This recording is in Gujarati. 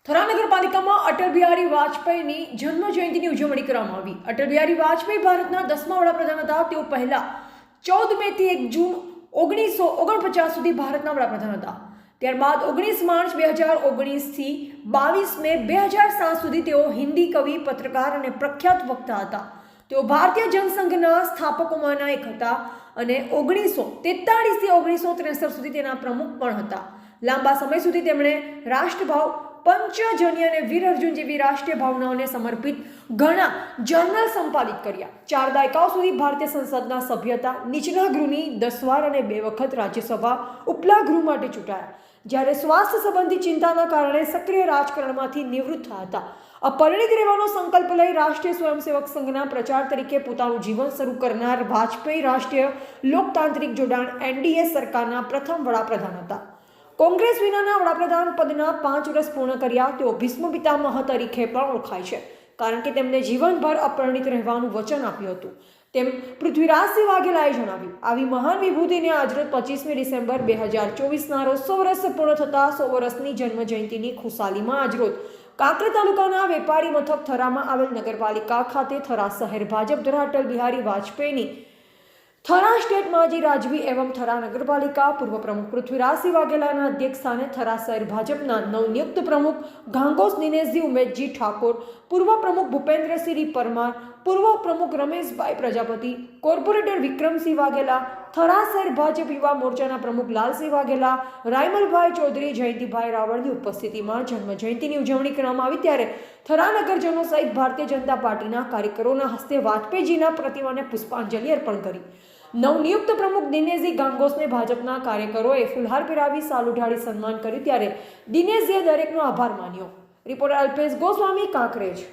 થરા નગરપાલિકામાં અટલ બિહારી વાજપેયીની જન્મ જયંતિની ઉજવણી કરવામાં આવી। અટલ બિહારી વાજપેયી ભારતના 10મા વડાપ્રધાન હતા। તેઓ પહેલા 14 મે થી 1 જૂન 1949 સુધી ભારતના વડાપ્રધાન હતા। ત્યારબાદ 19 માર્ચ 2019 થી 22 મે 2007 સુધી તેઓ હિન્દી કવિ, પત્રકાર અને પ્રખ્યાત વક્તા હતા। તેઓ ભારતીય જનસંઘના સ્થાપકોમાંના એક હતા અને 1943 થી 1963 સુધી તેના પ્રમુખ પણ હતા। લાંબા સમય સુધી તેમણે રાષ્ટ્રભાવ, પંચજન્ય અને વીર અર્જુન જેવી રાષ્ટ્રીય ભાવનાઓને સમર્પિત ઘણા જર્નલ સંપાદિત કર્યા। 4 દાયકાઓ સુધી ભારતીય સંસદના સભ્ય હતા। નીચલા ગૃહની 10 વાર અને 2 વખત રાજ્યસભા ઉપલા ગૃહ માટે ચૂંટાયા। જ્યારે સ્વાસ્થ્ય સંબંધી ચિંતાના કારણે સક્રિય રાજકારણમાંથી નિવૃત્ત થયા હતા। અપરિણિત રહેવાનો સંકલ્પ લઈ રાષ્ટ્રીય સ્વયંસેવક સંઘના પ્રચાર તરીકે પોતાનું જીવન શરૂ કરનાર વાજપેયી રાષ્ટ્રીય લોકતાંત્રિક જોડાણ NDA સરકારના પ્રથમ વડાપ્રધાન હતા। કોંગ્રેસ વિનાના વડાપ્રધાન પદના 5 વર્ષ પૂર્ણ કર્યા। તેઓ ભીષ્મ પિતામહ તરીકે પણ ઓળખાય છે, કારણ કે તેમણે જીવનભર અપરિણિત રહેવાનું વચન આપ્યું હતું, તેમ પૃથ્વીરાજસિંહ વાઘેલાએ જણાવ્યું। આવી મહાન વિભૂતિને આજરોજ 25મી ડિસેમ્બર 2024ના રોજ 100 વર્ષ પૂર્ણ થતા 100 વર્ષની જન્મ જયંતિની ખુશાલીમાં આજરોજ કાંકરેજ તાલુકાના વેપારી મથક થરામાં આવેલ નગરપાલિકા ખાતે થરા શહેર ભાજપ દ્વારા અટલ બિહારી વાજપેયીની થરા સ્ટેટ માજી રાજવી એવં થરા નગરપાલિકા પૂર્વ પ્રમુખ પૃથ્વીરાજસિંહ વાઘેલાના અધ્યક્ષ સ્થાને થરા શહેર ભાજપના નવનિયુક્ત પ્રમુખ ગાંગોસ દિનેશજી ઉમેશજી ઠાકોર, પૂર્વ પ્રમુખ ભૂપેન્દ્રસિંહ પરમાર, પૂર્વ પ્રમુખ રમેશભાઈ પ્રજાપતિ, કોર્પોરેટર વિક્રમસિંહ વાઘેલા, થરા શહેર ભાજપ યુવા મોરચાના પ્રમુખ લાલસિંહ વાઘેલા, રાયમલભાઈ ચૌધરી, જયંતિભાઈ રાવળની ઉપસ્થિતિમાં જન્મ જયંતિની ઉજવણી કરવામાં આવી। ત્યારે થરા નગરજનો સહિત ભારતીય જનતા પાર્ટીના કાર્યકરોના હસ્તે વાજપેયીજીના પ્રતિમાને પુષ્પાંજલિ અર્પણ કરી। નવનિયુક્ત પ્રમુખ દિનેશજી ગાંગોસને ભાજપના કાર્યકરોએ ફુલહાર પહેરાવી સાલ ઉઢાડી સન્માન કર્યું। ત્યારે દિનેશજીએ દરેકનો આભાર માન્યો। રિપોર્ટર અલ્પેશ ગોસ્વામી, કાંકરેજ।